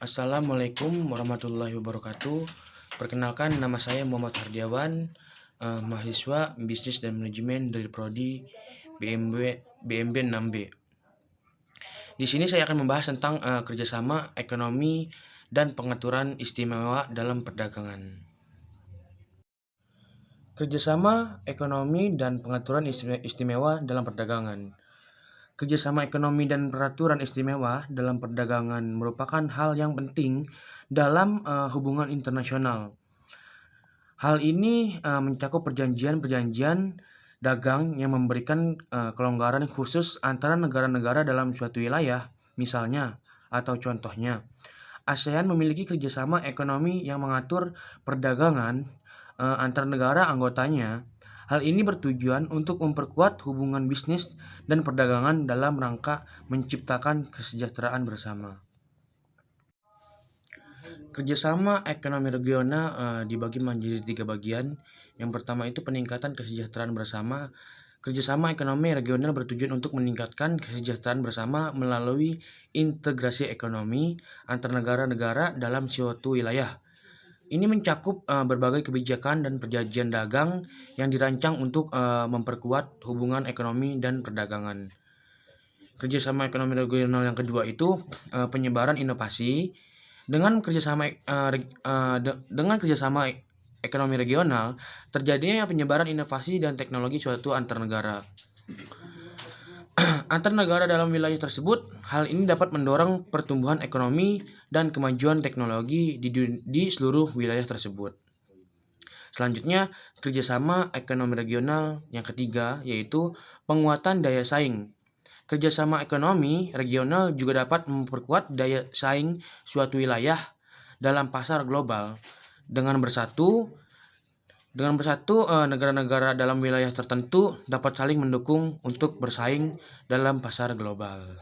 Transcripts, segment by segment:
Assalamualaikum warahmatullahi wabarakatuh. Perkenalkan, nama saya Muhammad Hardiawan, mahasiswa Bisnis dan Manajemen dari Prodi BMB 6B. Di sini saya akan membahas tentang kerjasama ekonomi dan pengaturan istimewa dalam perdagangan. Kerjasama ekonomi dan pengaturan istimewa dalam perdagangan. Kerjasama ekonomi dan peraturan istimewa dalam perdagangan merupakan hal yang penting dalam hubungan internasional. Hal ini mencakup perjanjian-perjanjian dagang yang memberikan kelonggaran khusus antara negara-negara dalam suatu wilayah, misalnya atau contohnya. ASEAN memiliki kerjasama ekonomi yang mengatur perdagangan antar negara anggotanya. Hal ini bertujuan untuk memperkuat hubungan bisnis dan perdagangan dalam rangka menciptakan kesejahteraan bersama. Kerjasama ekonomi regional dibagi menjadi 3 bagian. Yang pertama itu peningkatan kesejahteraan bersama. Kerjasama ekonomi regional bertujuan untuk meningkatkan kesejahteraan bersama melalui integrasi ekonomi antar negara-negara dalam suatu wilayah. Ini mencakup berbagai kebijakan dan perjanjian dagang yang dirancang untuk memperkuat hubungan ekonomi dan perdagangan. Kerjasama ekonomi regional yang kedua itu penyebaran inovasi. Dengan kerjasama ekonomi regional, terjadinya penyebaran inovasi dan teknologi suatu antar negara. Antar negara dalam wilayah tersebut, hal ini dapat mendorong pertumbuhan ekonomi dan kemajuan teknologi di seluruh wilayah tersebut. Selanjutnya, kerjasama ekonomi regional yang ketiga yaitu penguatan daya saing. Kerjasama ekonomi regional juga dapat memperkuat daya saing suatu wilayah dalam pasar global. Dengan bersatu, negara-negara dalam wilayah tertentu dapat saling mendukung untuk bersaing dalam pasar global.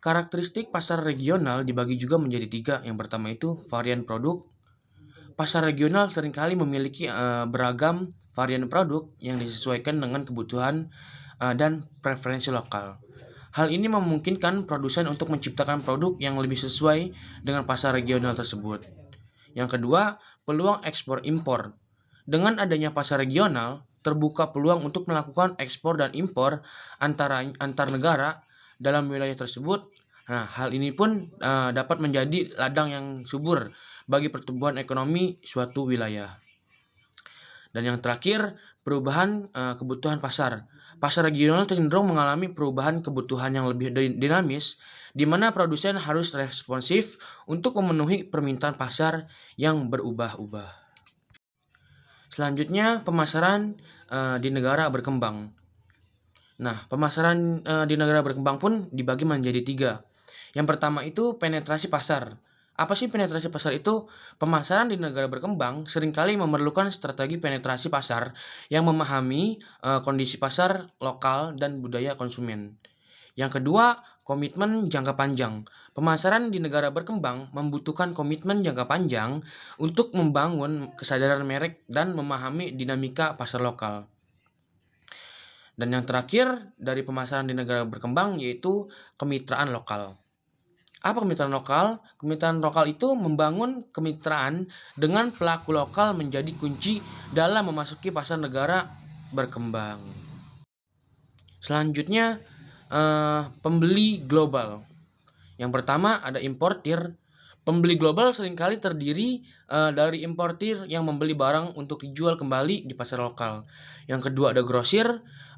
Karakteristik pasar regional dibagi juga menjadi 3. Yang pertama itu varian produk. Pasar regional seringkali memiliki beragam varian produk yang disesuaikan dengan kebutuhan dan preferensi lokal. Hal ini memungkinkan produsen untuk menciptakan produk yang lebih sesuai dengan pasar regional tersebut. Yang kedua, peluang ekspor impor. Dengan adanya pasar regional, terbuka peluang untuk melakukan ekspor dan impor antar negara dalam wilayah tersebut. Nah, hal ini pun dapat menjadi ladang yang subur bagi pertumbuhan ekonomi suatu wilayah. Dan yang terakhir, perubahan kebutuhan pasar. Pasar regional cenderung mengalami perubahan kebutuhan yang lebih dinamis, di mana produsen harus responsif untuk memenuhi permintaan pasar yang berubah-ubah. Selanjutnya, pemasaran di negara berkembang. Nah, pemasaran di negara berkembang pun dibagi menjadi 3. Yang pertama itu penetrasi pasar. Apa sih penetrasi pasar itu? Pemasaran di negara berkembang seringkali memerlukan strategi penetrasi pasar yang memahami kondisi pasar lokal dan budaya konsumen. Yang kedua, komitmen jangka panjang. Pemasaran di negara berkembang membutuhkan komitmen jangka panjang untuk membangun kesadaran merek dan memahami dinamika pasar lokal. Dan yang terakhir dari pemasaran di negara berkembang yaitu kemitraan lokal. Apa kemitraan lokal? Kemitraan lokal itu membangun kemitraan dengan pelaku lokal menjadi kunci dalam memasuki pasar negara berkembang. Selanjutnya, pembeli global. Yang pertama ada importir. Pembeli global seringkali terdiri dari importir yang membeli barang untuk dijual kembali di pasar lokal. Yang kedua ada grosir.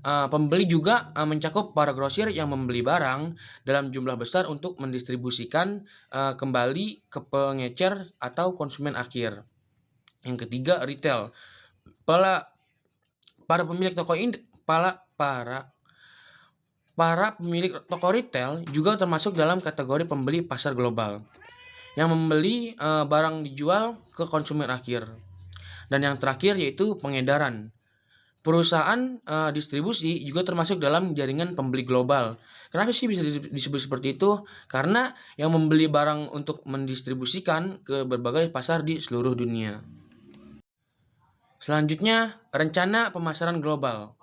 Pembeli juga mencakup para grosir yang membeli barang dalam jumlah besar untuk mendistribusikan kembali ke pengecer atau konsumen akhir. Yang ketiga retail. Para pemilik toko ini Para pemilik toko retail juga termasuk dalam kategori pembeli pasar global yang membeli barang dijual ke konsumen akhir. Dan yang terakhir yaitu pengedaran. Perusahaan distribusi juga termasuk dalam jaringan pembeli global. Kenapa sih bisa disebut seperti itu? Karena yang membeli barang untuk mendistribusikan ke berbagai pasar di seluruh dunia. Selanjutnya, rencana pemasaran global.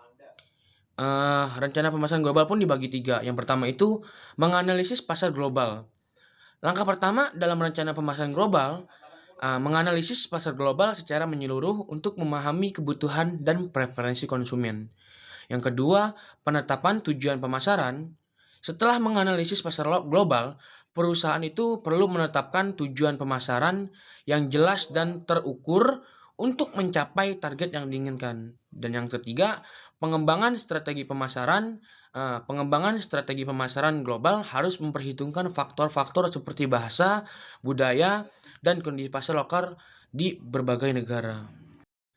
Rencana pemasaran global pun dibagi 3. Yang pertama itu menganalisis pasar global. Langkah pertama dalam rencana pemasaran global, menganalisis pasar global secara menyeluruh untuk memahami kebutuhan dan preferensi konsumen. Yang kedua, penetapan tujuan pemasaran. Setelah menganalisis pasar global, perusahaan itu perlu menetapkan tujuan pemasaran yang jelas dan terukur untuk mencapai target yang diinginkan. Dan yang ketiga, pengembangan strategi pemasaran. Pengembangan strategi pemasaran global harus memperhitungkan faktor-faktor seperti bahasa, budaya, dan kondisi pasar lokal di berbagai negara.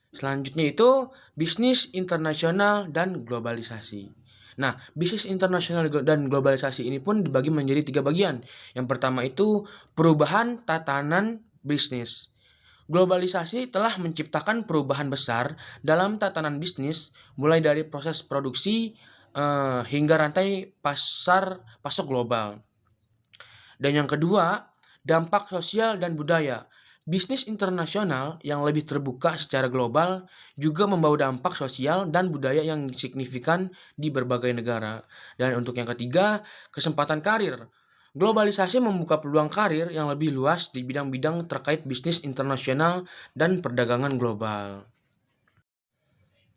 Selanjutnya itu bisnis internasional dan globalisasi. Nah, bisnis internasional dan globalisasi ini pun dibagi menjadi 3 bagian. Yang pertama itu perubahan tatanan bisnis. Globalisasi telah menciptakan perubahan besar dalam tatanan bisnis, mulai dari proses produksi hingga rantai pasok global. Dan yang kedua, dampak sosial dan budaya. Bisnis internasional yang lebih terbuka secara global juga membawa dampak sosial dan budaya yang signifikan di berbagai negara. Dan untuk yang ketiga, kesempatan karir. Globalisasi membuka peluang karir yang lebih luas di bidang-bidang terkait bisnis internasional dan perdagangan global.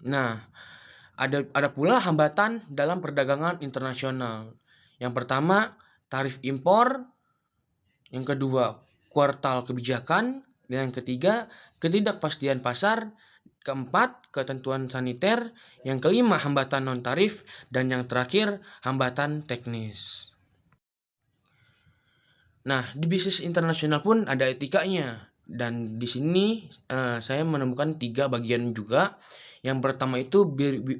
Nah, ada pula hambatan dalam perdagangan internasional. Yang pertama, tarif impor. Yang kedua, kuartal kebijakan. Dan yang ketiga, ketidakpastian pasar. Keempat, ketentuan saniter. Yang kelima, hambatan non-tarif. Dan yang terakhir, hambatan teknis. Nah, di bisnis internasional pun ada etikanya. Dan di sini saya menemukan 3 bagian juga. Yang pertama itu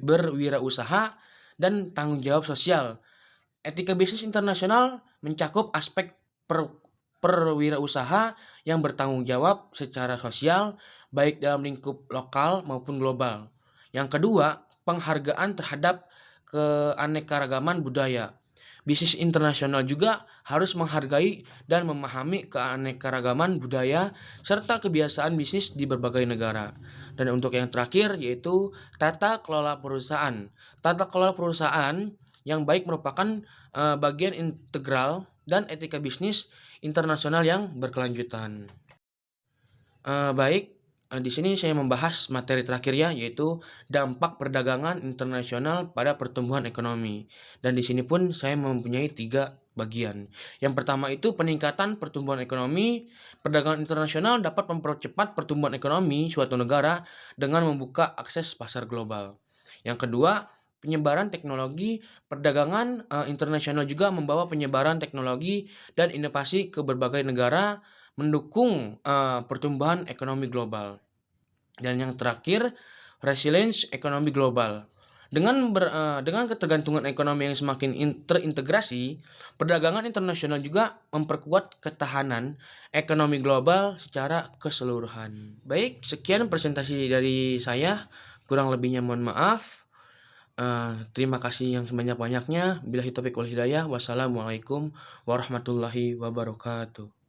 berwirausaha dan tanggung jawab sosial. Etika bisnis internasional mencakup aspek perwirausaha yang bertanggung jawab secara sosial, baik dalam lingkup lokal maupun global. Yang kedua, penghargaan terhadap keanekaragaman budaya. Bisnis internasional juga harus menghargai dan memahami keanekaragaman budaya serta kebiasaan bisnis di berbagai negara. Dan untuk yang terakhir yaitu tata kelola perusahaan. Tata kelola perusahaan yang baik merupakan bagian integral dan etika bisnis internasional yang berkelanjutan. Baik, di sini saya membahas materi terakhirnya yaitu dampak perdagangan internasional pada pertumbuhan ekonomi. Dan di sini pun saya mempunyai 3 bagian. Yang pertama itu peningkatan pertumbuhan ekonomi. Perdagangan internasional dapat mempercepat pertumbuhan ekonomi suatu negara dengan membuka akses pasar global. Yang kedua, penyebaran teknologi. Perdagangan internasional juga membawa penyebaran teknologi dan inovasi ke berbagai negara, mendukung pertumbuhan ekonomi global. Dan yang terakhir, resilience ekonomi global. Dengan ketergantungan ekonomi yang semakin terintegrasi, perdagangan internasional juga memperkuat ketahanan ekonomi global secara keseluruhan. Baik, sekian presentasi dari saya. Kurang lebihnya mohon maaf. Terima kasih yang sebanyak-banyaknya. Billahi taufiq wal hidayah. Wassalamualaikum warahmatullahi wabarakatuh.